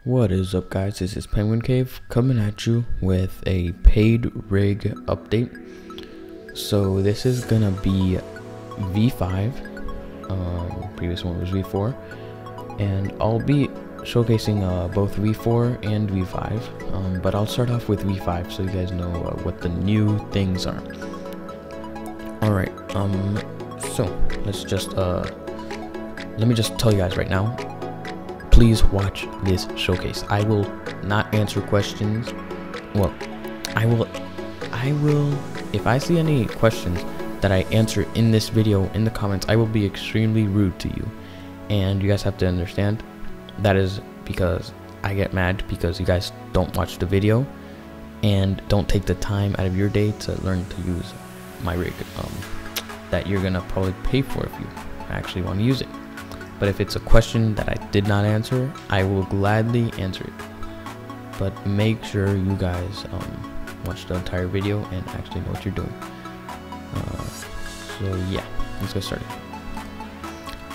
What is up, guys? This is Penguin Cave coming at you with a paid rig update. So this is gonna be V5. Previous one was V4, and I'll be showcasing both V4 and V5. But I'll start off with V5 so you guys know what the new things are. All right. So let's just let me just tell you guys right now. Please watch this showcase. I will not answer questions. Well, I will, if I see any questions that I answer in this video in the comments, I will be extremely rude to you. And you guys have to understand that is because I get mad because you guys don't watch the video and don't take the time out of your day to learn to use my rig that you're gonna probably pay for if you actually want to use it. But if it's a question that I did not answer, I will gladly answer it. But make sure you guys watch the entire video and actually know what you're doing. So yeah, let's get started.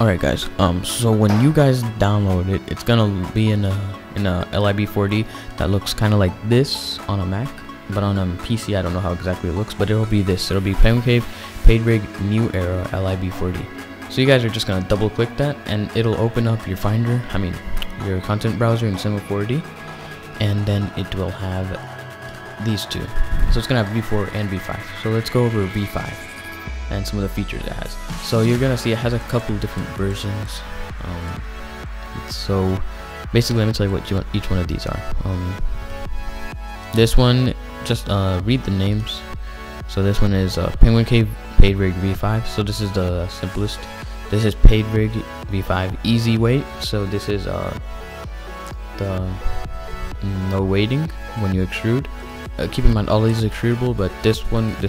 Alright guys, so when you guys download it, it's gonna be in a LIB4D that looks kind of like this on a Mac. But on a PC, I don't know how exactly it looks, but it'll be this. It'll be Penguin Cave Paid Rig New Era LIB4D. So you guys are just gonna double click that and it'll open up your Finder, your content browser in Cinema 4D, and then it will have these two. So it's gonna have V4 and V5. So let's go over V5 and some of the features it has. So you're gonna see it has a couple different versions. So basically, let me tell you what each one of these are. This one, just read the names. So this one is Penguin Cave Paid Rig V5. So this is the simplest. This is Paid Rig V5 Easy Weight. So this is the no weighting when you extrude. Keep in mind all these are extrudable, but this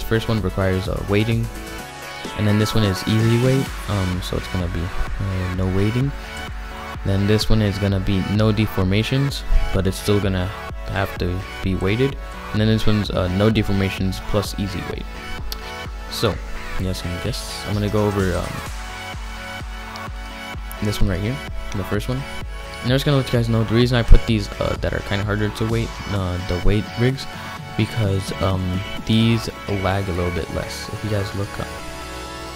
first one requires weighting, and then this one is easy weight. So it's gonna be no weighting. Then this one is gonna be no deformations, but it's still gonna have to be weighted. And then this one's no deformations plus easy weight. So yes, I'm gonna go over this one right here, the first one. And I'm just gonna let you guys know the reason I put these that are kind of harder to weight, the weight rigs, because these lag a little bit less. If you guys look up,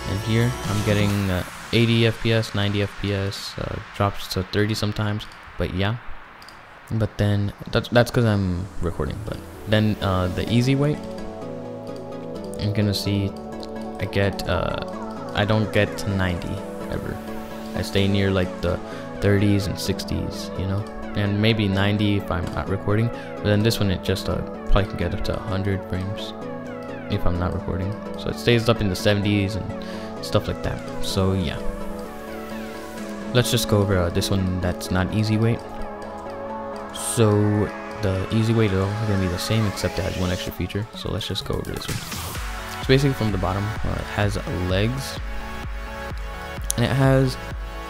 and here I'm getting 80 FPS, 90 FPS, drops to 30 sometimes. But yeah, but then that's because I'm recording. But then the easy weight, I'm gonna see I don't get to 90 ever. I stay near like the 30s and 60s, you know, and maybe 90 if I'm not recording. But then this one, it just probably can get up to 100 frames if I'm not recording. So it stays up in the 70s and stuff like that. So yeah, let's just go over this one that's not easy weight. So the easy weight is also going to be the same, except it has one extra feature. So let's just go over this one. So basically from the bottom, it has legs, and it has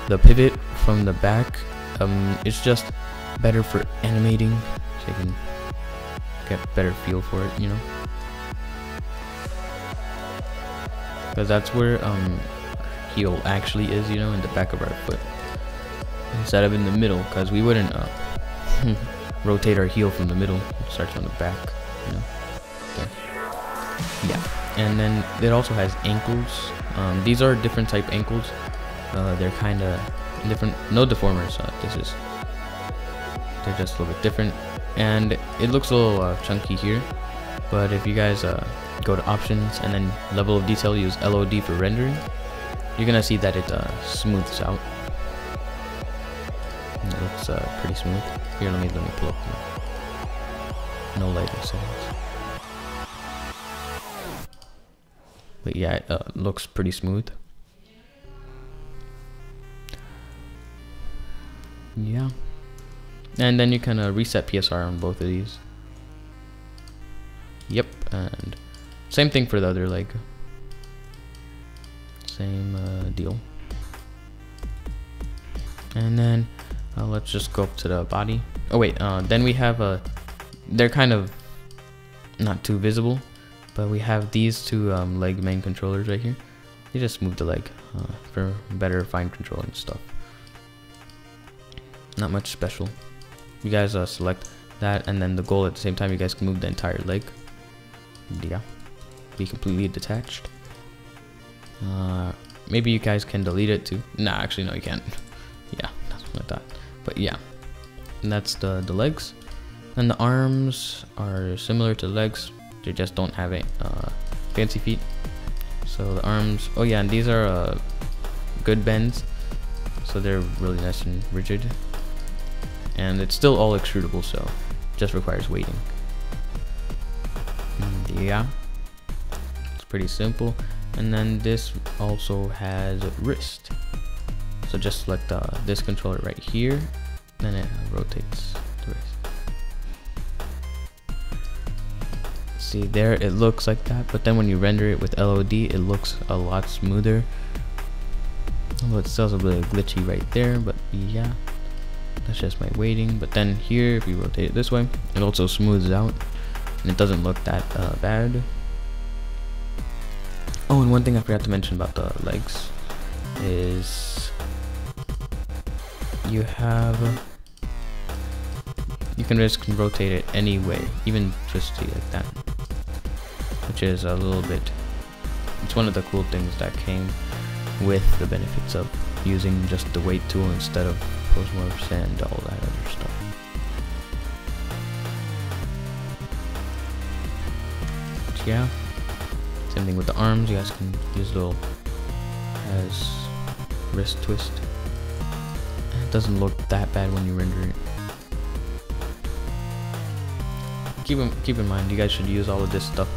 the pivot from the back. It's just better for animating, so you can get better feel for it, you know, because that's where heel actually is, you know, in the back of our foot instead of in the middle, because we wouldn't rotate our heel from the middle. It starts on the back, you know. Okay. Yeah, and then it also has ankles. These are different type ankles. They're kind of different, no deformers. They're just a little bit different, and it looks a little chunky here. But if you guys go to options and then level of detail, use LOD for rendering, you're gonna see that it smooths out. It looks pretty smooth. Here, let me pull up no lighting settings. But yeah, it looks pretty smooth. Yeah, and then you can reset PSR on both of these. Yep, and same thing for the other leg. Same deal. And then let's just go up to the body. Oh wait, then we have they're kind of not too visible, but we have these two leg main controllers right here. They just move the leg for better fine control and stuff. Not much special. you guys select that, and then the goal at the same time, you guys can move the entire leg. Yeah, be completely detached. Maybe you guys can delete it too. Nah, actually no, you can't. Yeah, that's what I thought. But yeah, and that's the legs. And the arms are similar to the legs, they just don't have a fancy feet. So the arms, oh yeah, and these are good bends, so they're really nice and rigid, and it's still all extrudable, so it just requires weighting. And yeah, it's pretty simple. And then this also has wrist, so just select this controller right here, then it rotates the wrist. See there, it looks like that, but then when you render it with LOD, it looks a lot smoother. Although it still a little glitchy right there, but yeah, that's just my weighting. But then here, if you rotate it this way, it also smooths out, and it doesn't look that bad. Oh, and one thing I forgot to mention about the legs is you can just rotate it any way, even just like that, which is a little bit, it's one of the cool things that came with the benefits of using just the weight tool instead of post-morphs and all that other stuff. But yeah, same thing with the arms, you guys can use little as wrist twist. It doesn't look that bad when you render it. Keep in mind, you guys should use all of this stuff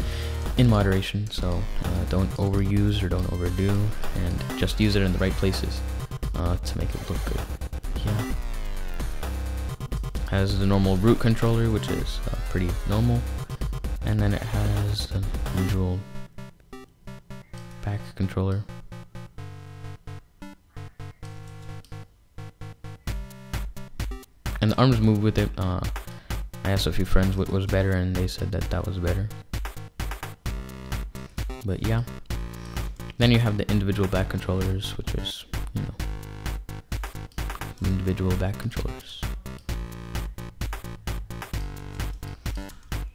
in moderation, so don't overuse or don't overdo, and just use it in the right places to make it look good. Yeah. Has the normal root controller, which is pretty normal, and then it has the usual back controller. And the arms move with it. I asked a few friends what was better, and they said that was better. But yeah, then you have the individual back controllers, which is, you know, individual back controllers.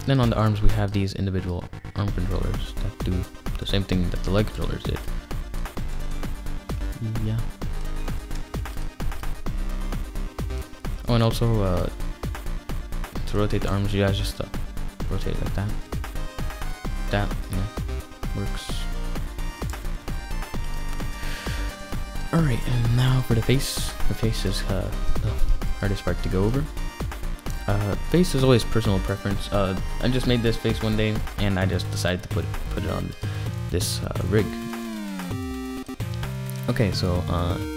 Then on the arms we have these individual arm controllers that do the same thing that the leg controllers did. Yeah. Oh, and also to rotate the arms, you guys just rotate it like that. That, you know, works. Alright, and now for the face. The face is the hardest part to go over. Face is always personal preference. I just made this face one day, and I just decided to put it on this rig. Okay, so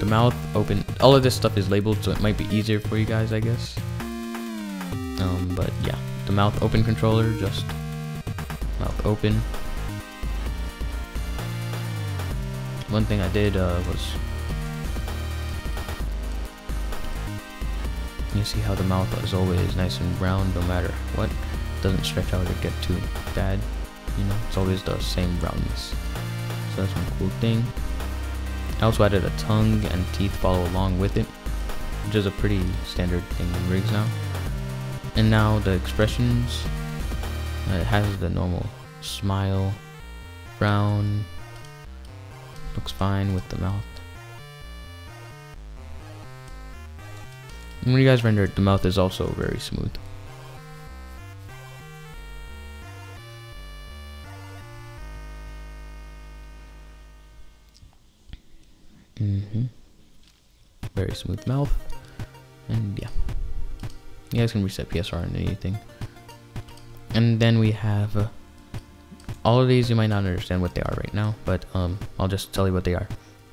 the mouth open, all of this stuff is labeled, so it might be easier for you guys, I guess. But yeah, the mouth open controller, just mouth open. One thing I did was, you see how the mouth is always nice and round no matter what. It doesn't stretch out or get too bad, you know, it's always the same roundness. So that's one cool thing. I also added a tongue and teeth follow along with it, which is a pretty standard thing in rigs now. And now the expressions, it has the normal smile, frown, looks fine with the mouth. And when you guys render it, the mouth is also very smooth. Very smooth mouth, and yeah, you guys can reset PSR and anything. And then we have all of these. You might not understand what they are right now, but I'll just tell you what they are.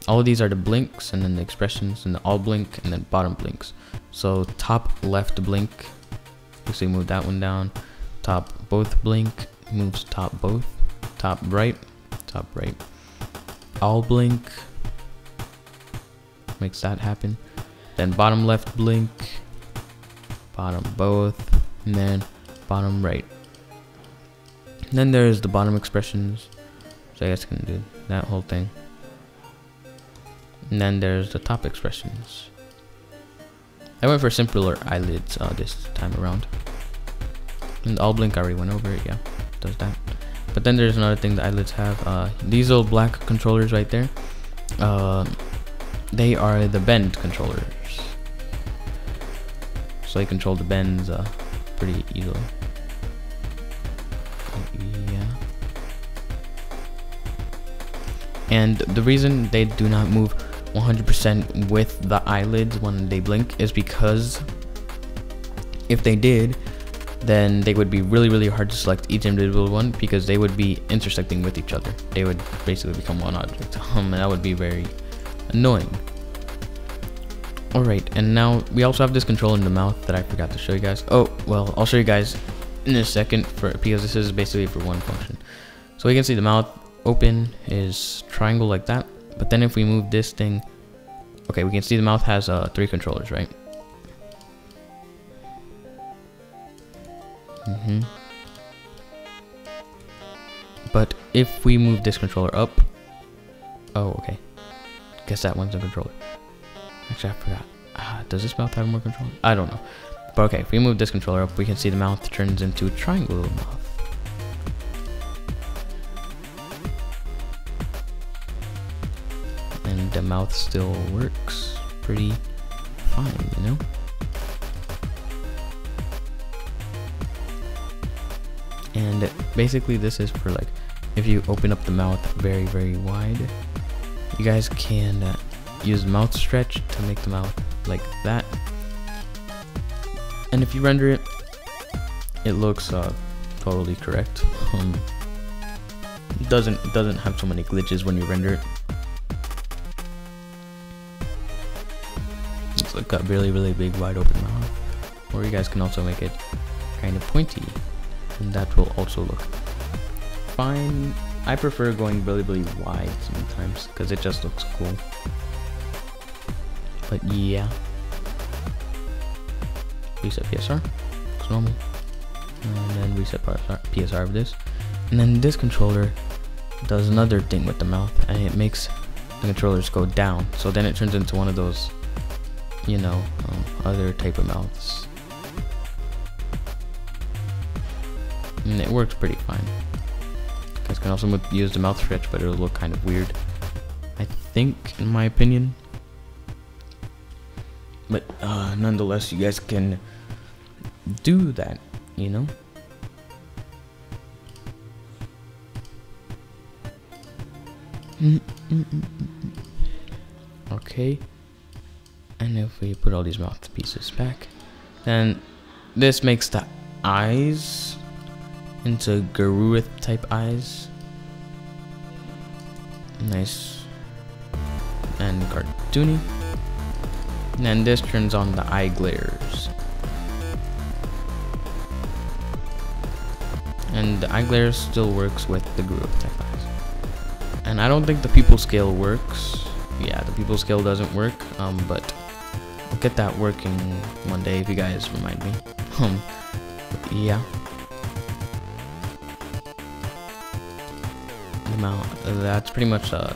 All of these are the blinks, and then the expressions, and the all blink, and then bottom blinks. So top left blink, so you move that one down. Top both blink moves top both. Top right, all blink makes that happen. Then bottom left blink, bottom both, and then bottom right. And then there's the bottom expressions, so I guess I can do that whole thing. And then there's the top expressions. I went for simpler eyelids this time around. And all blink, I already went over it. Yeah, does that. But then there's another thing the eyelids have. These little black controllers right there. They are the bend controllers. So they control the bends pretty easily. Yeah. And the reason they do not move 100% with the eyelids when they blink is because if they did, then they would be really hard to select each individual one, because they would be intersecting with each other. They would basically become one object, and that would be very annoying. Alright, and now we also have this control in the mouth that I forgot to show you guys. Oh, well, I'll show you guys in a second, because this is basically for one function. So you can see the mouth open is triangle like that, but then if we move this thing, okay, we can see the mouth has 3 controllers, right? But if we move this controller up, oh, okay, guess that one's a controller. Actually, I forgot. Does this mouth have more controllers? I don't know. But okay, if we move this controller up, we can see the mouth turns into a triangle mouth. And the mouth still works pretty fine, you know? And basically this is for, like, if you open up the mouth very wide, you guys can use mouth stretch to make the mouth like that. And if you render it, it looks totally correct. It doesn't have so many glitches when you render it. It's like a really big wide open mouth. Or you guys can also make it kind of pointy, and that will also look fine. I prefer going really wide sometimes because it just looks cool. But yeah, reset PSR, looks normal, and then reset PSR of this, and then this controller does another thing with the mouth, and it makes the controllers go down. So then it turns into one of those, you know, other type of mouths. And it works pretty fine. You guys can also use the mouth stretch, but it'll look kind of weird, I think, in my opinion. But nonetheless, you guys can do that, you know. Okay. And if we put all these mouthpieces back, then this makes the eyes into Garurith type eyes. Nice and cartoony. And then this turns on the eye glares. And the eye glares still works with the Garurith type eyes. And I don't think the pupil scale works. Yeah, the pupil scale doesn't work. But we'll get that working one day if you guys remind me. Yeah. The mouth, that's pretty much the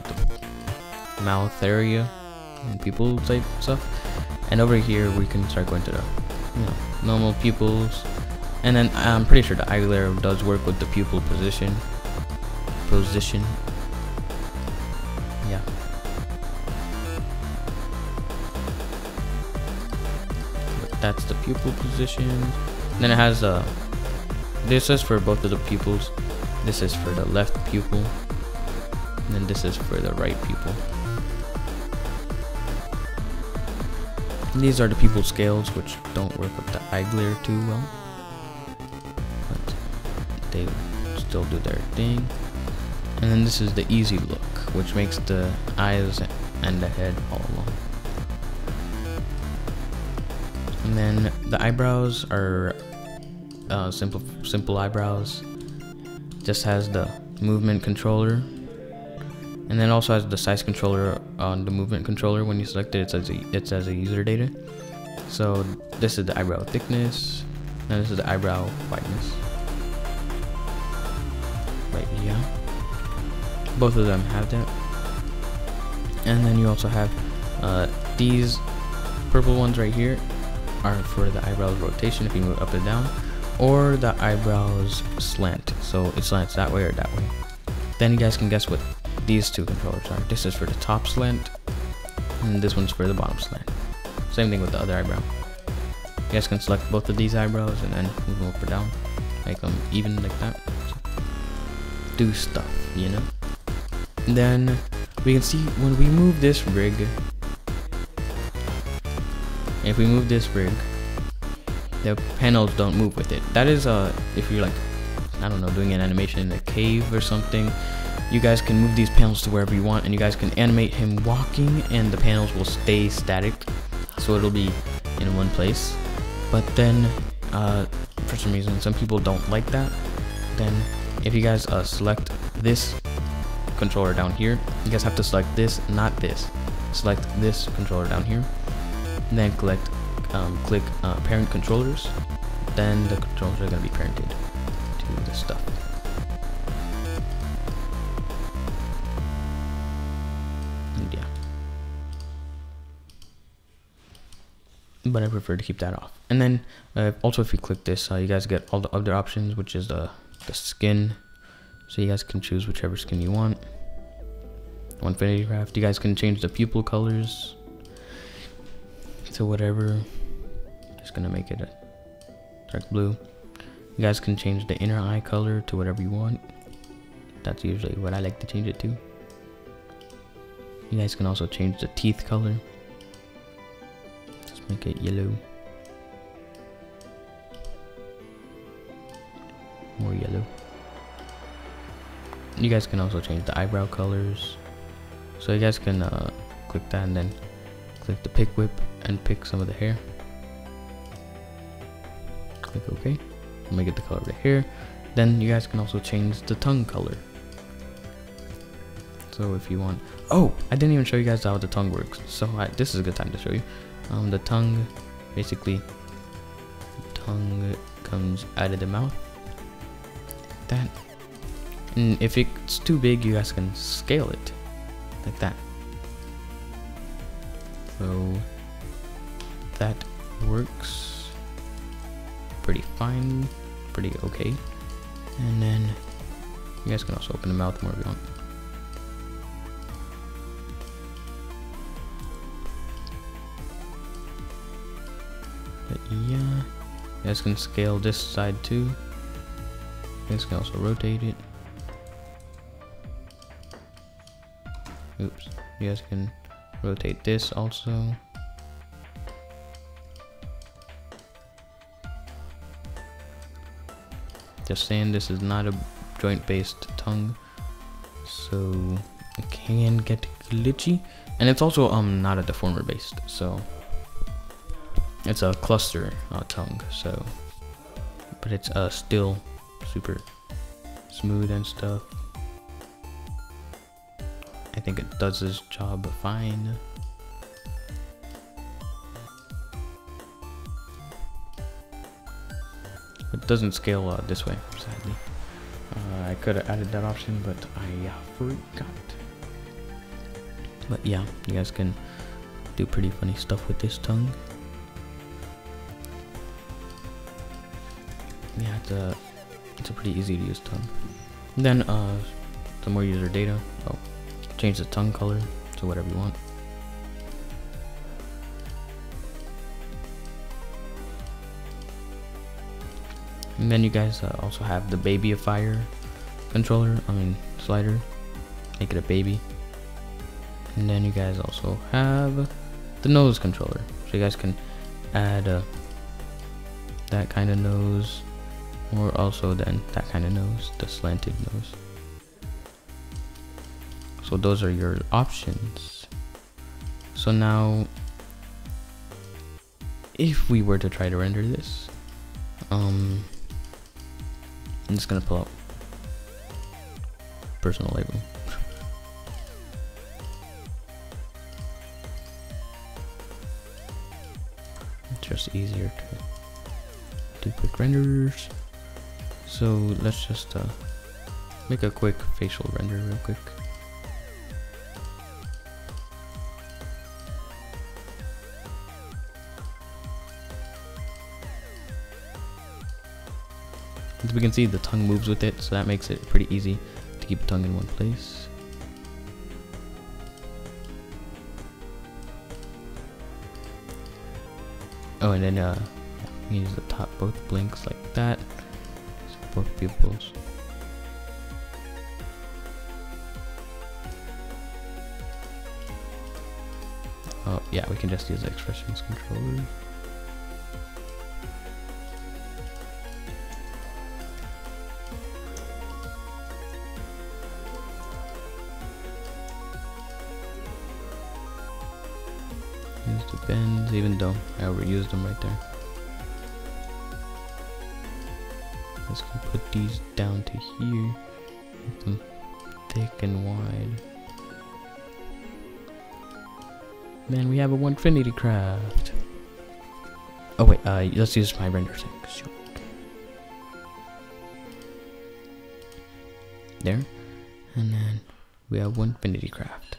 mouth area and pupil type stuff. And over here we can start going to the, you know, normal pupils. And then I'm pretty sure the eye glare does work with the pupil position. Yeah. That's the pupil position. And then it has this is for both of the pupils. This is for the left pupil, and then this is for the right pupil. And these are the pupil scales, which don't work with the eye glare too well, but they still do their thing. And then this is the easy look, which makes the eyes and the head all along. And then the eyebrows are simple eyebrows. Just has the movement controller, and then also has the size controller on the movement controller. When you select it, it says a user data. So this is the eyebrow thickness, and this is the eyebrow wideness. Right, yeah. Both of them have that. And then you also have these purple ones right here. are for the eyebrows rotation if you move up and down, or the eyebrows slant, so it slants that way or that way. Then you guys can guess what these two controllers are. This is for the top slant, and this one's for the bottom slant. Same thing with the other eyebrow. You guys can select both of these eyebrows and then move them up or down, make them even like that. Do stuff, you know. And then we can see when we move this rig, if we move this rig, the panels don't move with it. That is if you're like, I don't know, doing an animation in a cave or something, you guys can move these panels to wherever you want, and you guys can animate him walking and the panels will stay static, so it'll be in one place. But then for some reason some people don't like that. Then if you guys select this controller down here, you guys have to select this, not this. Select this controller down here, and then click parent controllers. Then the controllers are going to be parented to the stuff. And yeah, but I prefer to keep that off. And then also if you click this, you guys get all the other options, which is the skin. So you guys can choose whichever skin you want. Infinity Craft. You guys can change the pupil colors to whatever. Just gonna make it a dark blue. You guys can change the inner eye color to whatever you want. That's usually what I like to change it to. You guys can also change the teeth color. Just make it yellow. More yellow. You guys can also change the eyebrow colors. So you guys can click that and then click the pick whip and pick some of the hair. Click OK. Make it the color of the hair. Then you guys can also change the tongue color. So if you want, oh, I didn't even show you guys how the tongue works. So this is a good time to show you. The tongue, basically, the tongue comes out of the mouth. That. And if it's too big, you guys can scale it like that. So that works pretty fine, pretty okay. And then you guys can also open the mouth more if you want. But yeah, you guys can scale this side too. You guys can also rotate it. Oops, you guys can rotate this also. Just saying, this is not a joint based tongue, so it can get glitchy. And it's also not a deformer based, so it's a cluster tongue, so but it's still super smooth and stuff. I think it does its job fine. It doesn't scale this way, sadly. I could have added that option, but I forgot. But yeah, you guys can do pretty funny stuff with this tongue. Yeah, it's a pretty easy to use tongue. And then some more user data. Oh, change the tongue color to whatever you want. And then you guys also have the Babyifier controller, slider. Make it a baby. And then you guys also have the nose controller. So you guys can add that kind of nose, or also then that kind of nose, the slanted nose. So those are your options. So now, if we were to try to render this, I'm just gonna pull up personal label. It's just easier to do quick renders. So let's just make a quick facial render real quick. As we can see, the tongue moves with it, so that makes it pretty easy to keep the tongue in one place. Oh, and then use the top both blinks like that. So both pupils. Oh yeah, we can just use the expressions controller. Use the bends, even though I overused them right there. Let's put these down to here. Make them thick and wide. Man, we have a Infinity Craft. Oh wait, let's use my render thing. There, and then we have Infinity Craft.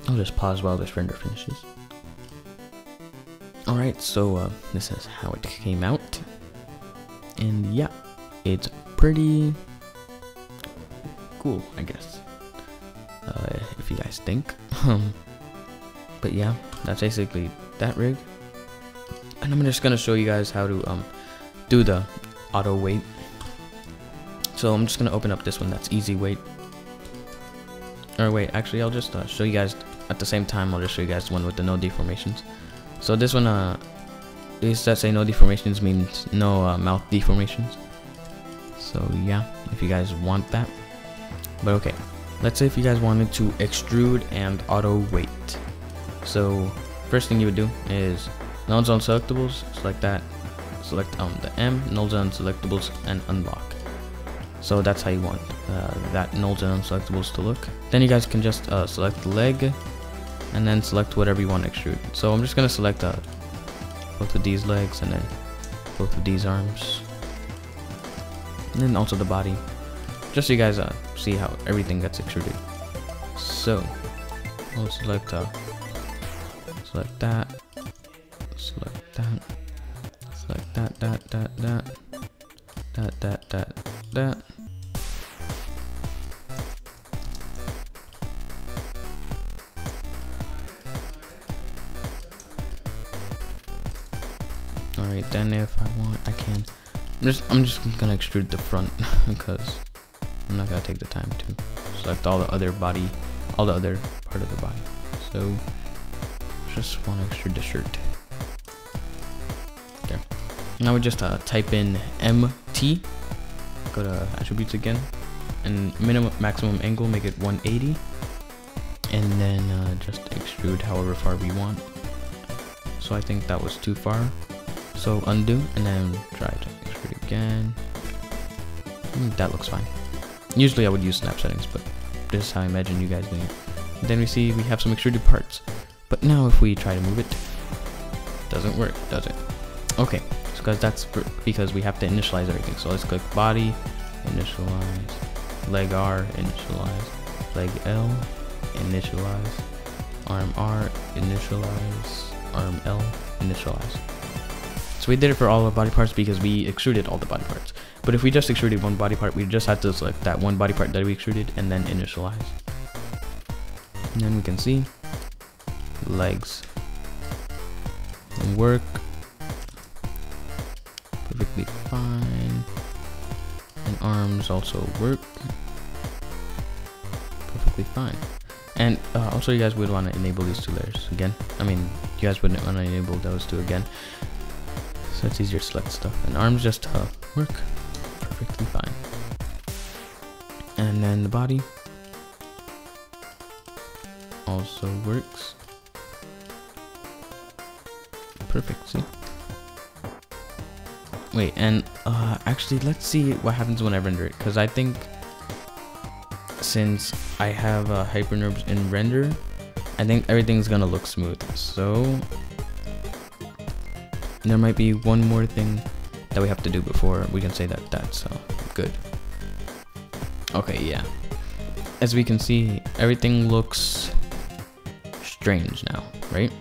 I'll just pause while this render finishes. Alright, so this is how it came out. And yeah, it's pretty cool, I guess. If you guys think. But yeah, that's basically that rig. And I'm just gonna show you guys how to do the auto weight. So I'm just gonna open up this one that's easy weight. Or wait, actually I'll just show you guys at the same time. I'll just show you guys the one with the no deformations. So this one, these that say no deformations means no mouth deformations. So yeah, if you guys want that. But okay, let's say if you guys wanted to extrude and auto weight. So first thing you would do is nulls on selectables, select that, select the M, nulls on selectables, and unlock. So that's how you want that nulls and unselectables to look. Then you guys can just select the leg and then select whatever you want to extrude. So I'm just gonna select both of these legs and then both of these arms, and then also the body, just so you guys see how everything gets extruded. So I'll select that, select that, select that. Alright, then if I want, I can. I'm just gonna extrude the front because I'm not gonna take the time to select all the other body, all the other part of the body. So just want to extrude the shirt. There. Now we just type in MT. Go to attributes again, and minimum maximum angle, make it 180, and then just extrude however far we want. So I think that was too far. So undo and then try to extrude again. That looks fine. Usually I would use snap settings, but this is how I imagine you guys doing it. And then we see we have some extruded parts. But now if we try to move it, doesn't work, does it? Okay, so guys, that's because we have to initialize everything. So let's click body, initialize, leg R, initialize, leg L, initialize, arm R, initialize, arm L, initialize. So we did it for all the body parts because we extruded all the body parts. But if we just extruded one body part, we just had to select that one body part that we extruded and then initialize. And then we can see legs work perfectly fine, and arms also work perfectly fine. And also you guys would want to enable these two layers again. I mean, you guys wouldn't want to enable those two again, so it's easier to select stuff. And arms just work perfectly fine. And then the body also works perfect. See? Wait, and actually let's see what happens when I render it, because I think since I have hypernerves in render, I think everything's gonna look smooth. So there might be one more thing that we have to do before we can say that that's good. Okay, yeah. As we can see, everything looks strange now, right?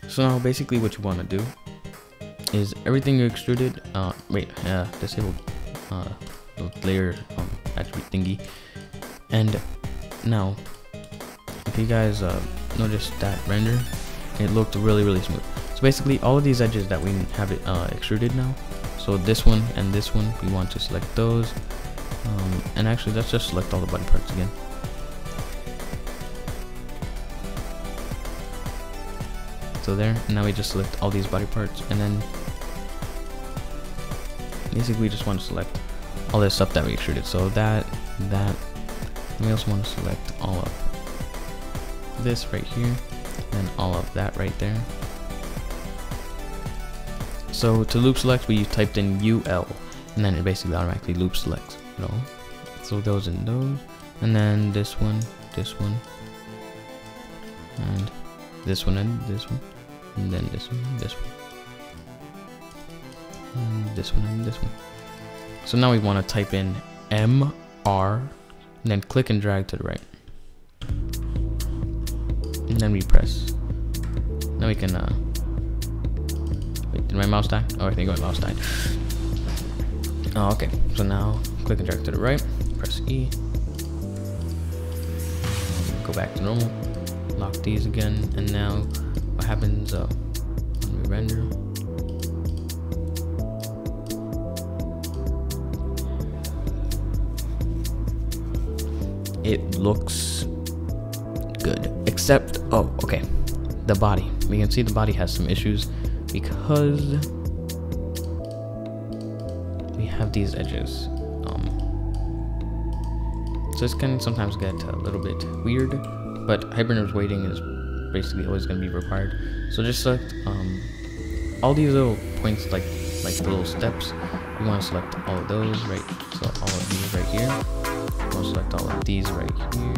So now basically what you want to do is everything you extruded. Disable layer attribute thingy. And now, if you guys noticed that render, it looked really smooth. So basically, all of these edges that we have it extruded now. So this one and this one, we want to select those. And actually, let's just select all the body parts again. So there, and now we just select all these body parts, and then basically we just want to select all this stuff that we extruded. So that, and we also want to select all of this right here, and all of that right there. So to loop select, we typed in UL, and then it basically automatically loop selects, you know. So those and those, and then this one, and this one, and this one, and then this one, and this one, and this one, and this one. So now we want to type in MR, and then click and drag to the right, and then we press. Now we can wait, did my mouse die? Oh, I think my mouse died. Oh, okay. So now click and drag to the right, press E, go back to normal, lock these again, and now what happens when we render? It looks good, except, oh, okay, the body. We can see the body has some issues because we have these edges. So this can sometimes get a little bit weird, but hypernerves weighting is basically always going to be required. So just select all these little points, like the little steps. You want to select all of those, right? So all of these right here. You want to select all of these right here.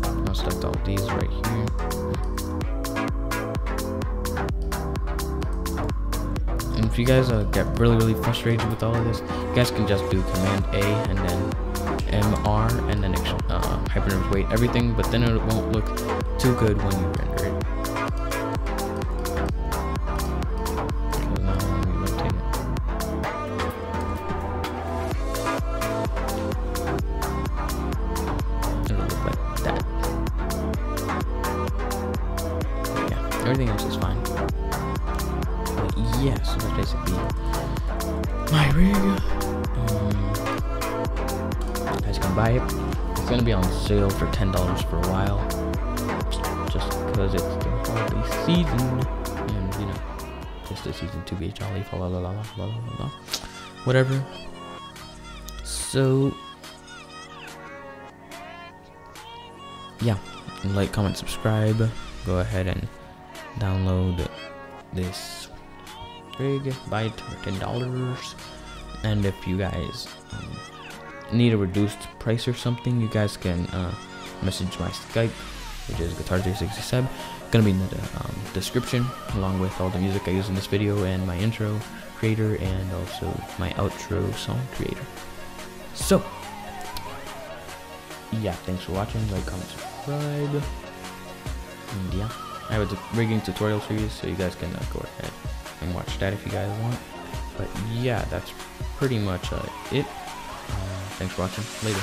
You want to select all of these right here. And if you guys get really frustrated with all of this, you guys can just do Command A and then MR and then hypernerves weight everything, but then it won't look too good when you render it. So now let me rotate it. It'll look like that. But yeah, everything else is fine. But yeah, so that's basically my rig. You guys can buy it. It's gonna be on sale for $10 for a while, just because it's the holiday season, and you know, just the season to be jolly, la la la la la la la, whatever. So yeah, like, comment, subscribe. Go ahead and download this rig, buy it for $10. And if you guys need a reduced price or something, you guys can message my Skype, which is Guitar360Seb. Gonna be in the description, along with all the music I use in this video, and my intro creator, and also my outro song creator. So yeah, thanks for watching. Like, comment, subscribe, and yeah, I have a rigging tutorial series, so you guys can go ahead and watch that if you guys want. But yeah, that's pretty much it. Thanks for watching. Later.